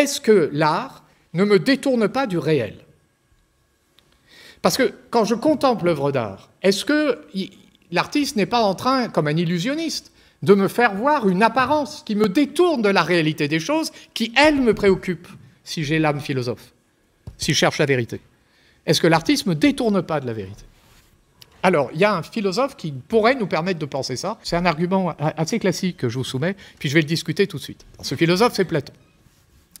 est-ce que l'art ne me détourne pas du réel? Parce que quand je contemple l'œuvre d'art, est-ce que l'artiste n'est pas en train, comme un illusionniste, de me faire voir une apparence qui me détourne de la réalité des choses, qui, elle, me préoccupe, si j'ai l'âme philosophe, si je cherche la vérité? Est-ce que l'artiste ne me détourne pas de la vérité? Alors, il y a un philosophe qui pourrait nous permettre de penser ça. C'est un argument assez classique que je vous soumets, puis je vais le discuter tout de suite. Alors, ce philosophe, c'est Platon.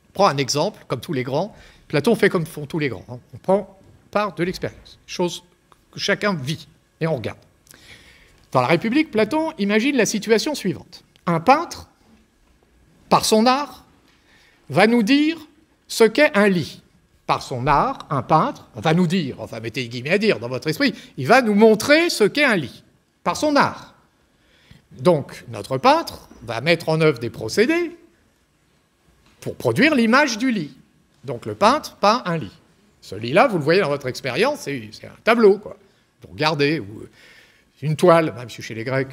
On prend un exemple, comme tous les grands. Platon fait comme font tous les grands. On prend part de l'expérience, chose que chacun vit, et on regarde. Dans la République, Platon imagine la situation suivante. Un peintre, par son art, va nous dire ce qu'est un lit. Par son art, un peintre va nous dire, enfin mettez les guillemets à dire dans votre esprit, il va nous montrer ce qu'est un lit, par son art. Donc notre peintre va mettre en œuvre des procédés pour produire l'image du lit. Donc le peintre peint un lit. Ce lit-là, vous le voyez dans votre expérience, c'est un tableau, quoi. Vous regardez, ou une toile, même si chez les Grecs,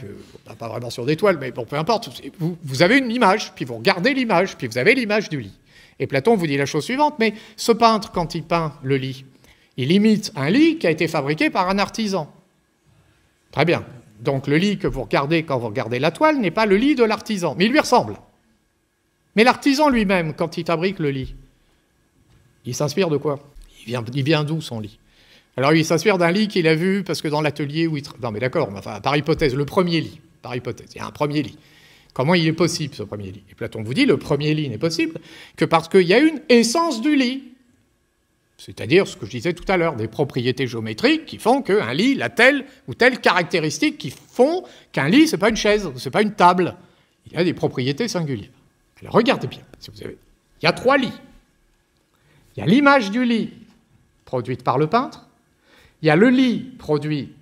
on n'a pas vraiment sur des toiles, mais bon, peu importe, vous avez une image, puis vous regardez l'image, puis vous avez l'image du lit. Et Platon vous dit la chose suivante, mais ce peintre, quand il peint le lit, il imite un lit qui a été fabriqué par un artisan. Très bien. Donc le lit que vous regardez quand vous regardez la toile n'est pas le lit de l'artisan, mais il lui ressemble. Mais l'artisan lui-même, quand il fabrique le lit, il s'inspire de quoi? Il vient d'où son lit? Alors il s'inspire d'un lit qu'il a vu, parce que dans l'atelier où il... Non mais d'accord, enfin, par hypothèse, le premier lit, par hypothèse, il y a un premier lit. Comment il est possible, ce premier lit? Et Platon vous dit, le premier lit n'est possible que parce qu'il y a une essence du lit. C'est-à-dire, ce que je disais tout à l'heure, des propriétés géométriques qui font qu'un lit, il a telle ou telle caractéristique qui font qu'un lit, c'est pas une chaise, c'est pas une table. Il y a des propriétés singulières. Alors regardez bien, si vous avez... Il y a 3 lits. Il y a l'image du lit produite par le peintre, il y a le lit produit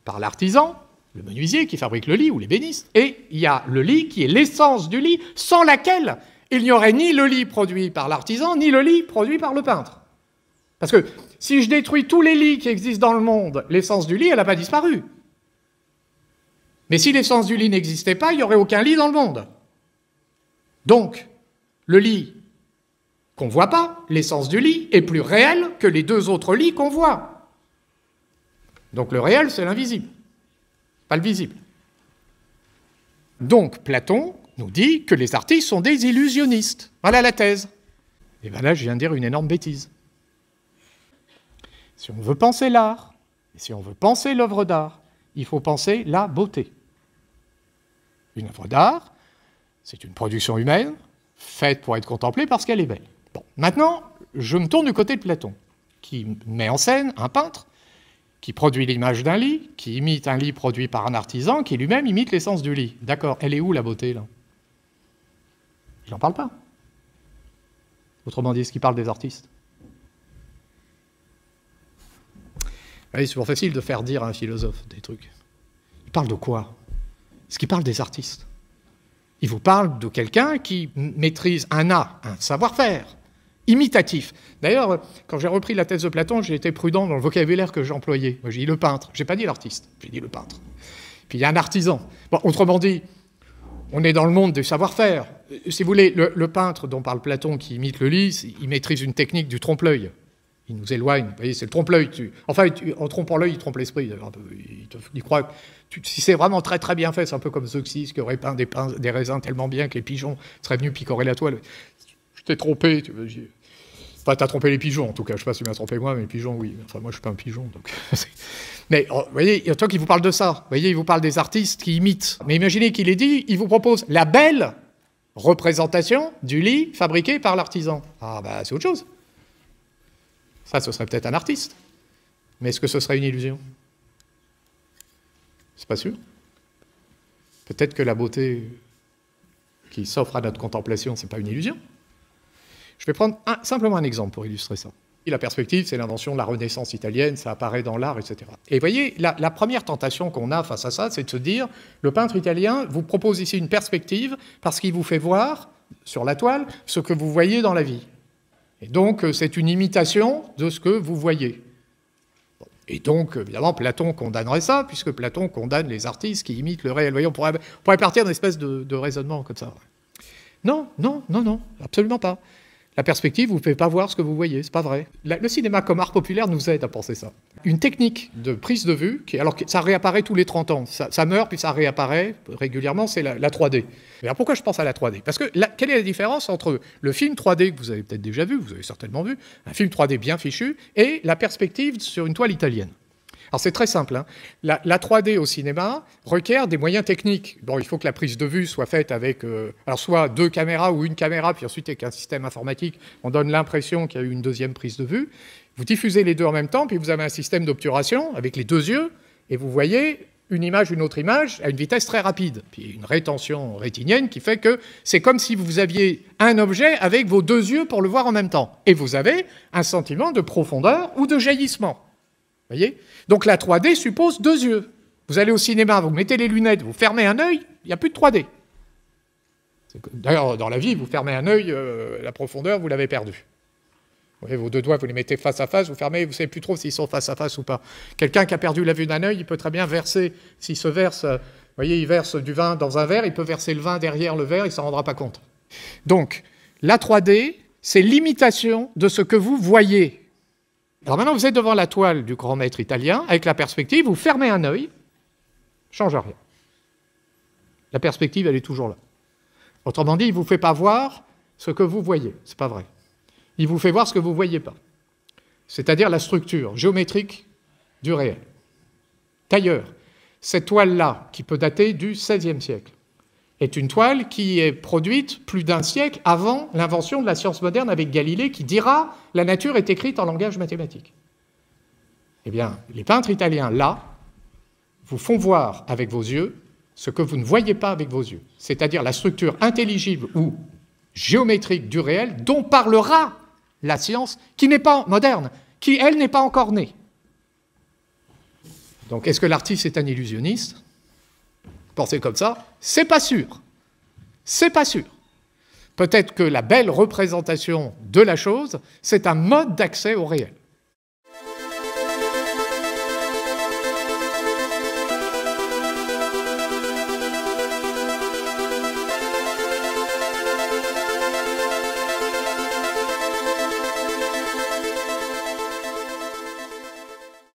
par l'artisan, le menuisier qui fabrique le lit ou l'ébéniste, et il y a le lit qui est l'essence du lit, sans laquelle il n'y aurait ni le lit produit par l'artisan, ni le lit produit par le peintre. Parce que si je détruis tous les lits qui existent dans le monde, l'essence du lit, elle n'a pas disparu. Mais si l'essence du lit n'existait pas, il n'y aurait aucun lit dans le monde. Donc, le lit qu'on ne voit pas, l'essence du lit, est plus réelle que les 2 autres lits qu'on voit. Donc le réel, c'est l'invisible, pas le visible. Donc Platon nous dit que les artistes sont des illusionnistes. Voilà la thèse. Et bien là, je viens de dire une énorme bêtise. Si on veut penser l'art, et si on veut penser l'œuvre d'art, il faut penser la beauté. Une œuvre d'art, c'est une production humaine, faite pour être contemplée parce qu'elle est belle. Bon, maintenant, je me tourne du côté de Platon, qui met en scène un peintre qui produit l'image d'un lit, qui imite un lit produit par un artisan, qui lui-même imite l'essence du lit. D'accord, elle est où la beauté, là? Il n'en parle pas. Autrement dit, est-ce qu'il parle des artistes? Oui, c'est toujours facile de faire dire à un philosophe des trucs. Il parle de quoi? Est-ce qu'il parle des artistes? Il vous parle de quelqu'un qui maîtrise un art, un savoir-faire, imitatif. D'ailleurs, quand j'ai repris la thèse de Platon, j'ai été prudent dans le vocabulaire que j'ai employé. Moi, j'ai dit le peintre. Je n'ai pas dit l'artiste, j'ai dit le peintre. Puis il y a un artisan. Bon, autrement dit, on est dans le monde du savoir-faire. Si vous voulez, le peintre dont parle Platon qui imite le lit, il maîtrise une technique du trompe-l'œil. Il nous éloigne. Vous voyez, c'est le trompe-l'œil. Enfin, en trompant l'œil, il trompe l'esprit. Il croit... Si c'est vraiment très très bien fait, c'est un peu comme Zeuxis qui aurait peint des raisins tellement bien que les pigeons seraient venus picorer la toile. Je t'ai trompé. Enfin, t'as trompé les pigeons, en tout cas. Je ne sais pas si tu m'as trompé moi, mais les pigeons, oui. Enfin, moi, je ne suis pas un pigeon. Donc... Mais, vous voyez, il y a toi qui vous parle de ça. Vous voyez, il vous parle des artistes qui imitent. Mais imaginez qu'il ait dit, il vous propose la belle représentation du lit fabriqué par l'artisan. Ah, bah, c'est autre chose. Ça, ce serait peut-être un artiste. Mais est-ce que ce serait une illusion? C'est pas sûr. Peut-être que la beauté qui s'offre à notre contemplation, c'est pas une illusion. Je vais prendre simplement un exemple pour illustrer ça. Et la perspective, c'est l'invention de la Renaissance italienne, ça apparaît dans l'art, etc. Et vous voyez, la première tentation qu'on a face à ça, c'est de se dire, le peintre italien vous propose ici une perspective parce qu'il vous fait voir, sur la toile, ce que vous voyez dans la vie. Et donc, c'est une imitation de ce que vous voyez. Et donc, évidemment, Platon condamnerait ça, puisque Platon condamne les artistes qui imitent le réel. Vous voyez, on pourrait partir d'une espèce de raisonnement comme ça. Non, non, non, non, absolument pas. La perspective, vous ne pouvez pas voir ce que vous voyez, c'est pas vrai. Le cinéma comme art populaire nous aide à penser ça. Une technique de prise de vue, alors ça réapparaît tous les 30 ans, ça meurt puis ça réapparaît régulièrement, c'est la 3D. Alors pourquoi je pense à la 3D? Parce que quelle est la différence entre le film 3D que vous avez peut-être déjà vu, vous avez certainement vu, un film 3D bien fichu, et la perspective sur une toile italienne? Alors c'est très simple, hein. La 3D au cinéma requiert des moyens techniques. Bon, il faut que la prise de vue soit faite avec alors soit 2 caméras ou une caméra, puis ensuite avec un système informatique, on donne l'impression qu'il y a eu une deuxième prise de vue. Vous diffusez les deux en même temps, puis vous avez un système d'obturation avec les 2 yeux, et vous voyez une image, une autre image, à une vitesse très rapide. Puis une rétention rétinienne qui fait que c'est comme si vous aviez un objet avec vos 2 yeux pour le voir en même temps. Et vous avez un sentiment de profondeur ou de jaillissement. Vous voyez? Donc la 3D suppose 2 yeux. Vous allez au cinéma, vous mettez les lunettes, vous fermez un œil, il n'y a plus de 3D. D'ailleurs, dans la vie, vous fermez un œil, la profondeur, vous l'avez perdue. Vous voyez, vos 2 doigts, vous les mettez face à face, vous fermez, vous ne savez plus trop s'ils sont face à face ou pas. Quelqu'un qui a perdu la vue d'un œil, il peut très bien verser, s'il se verse, vous voyez, il verse du vin dans un verre, il peut verser le vin derrière le verre, il ne s'en rendra pas compte. Donc, la 3D, c'est l'imitation de ce que vous voyez. Alors maintenant, vous êtes devant la toile du grand maître italien, avec la perspective, vous fermez un œil, change rien. La perspective, elle est toujours là. Autrement dit, il ne vous fait pas voir ce que vous voyez, ce n'est pas vrai. Il vous fait voir ce que vous ne voyez pas, c'est-à-dire la structure géométrique du réel. D'ailleurs, cette toile-là, qui peut dater du XVIe siècle, est une toile qui est produite plus d'1 siècle avant l'invention de la science moderne avec Galilée, qui dira « la nature est écrite en langage mathématique ». Eh bien, les peintres italiens, là, vous font voir avec vos yeux ce que vous ne voyez pas avec vos yeux, c'est-à-dire la structure intelligible ou géométrique du réel dont parlera la science, qui n'est pas moderne, qui, elle, n'est pas encore née. Donc, est-ce que l'artiste est un illusionniste? Pensez comme ça, c'est pas sûr. C'est pas sûr. Peut-être que la belle représentation de la chose, c'est un mode d'accès au réel.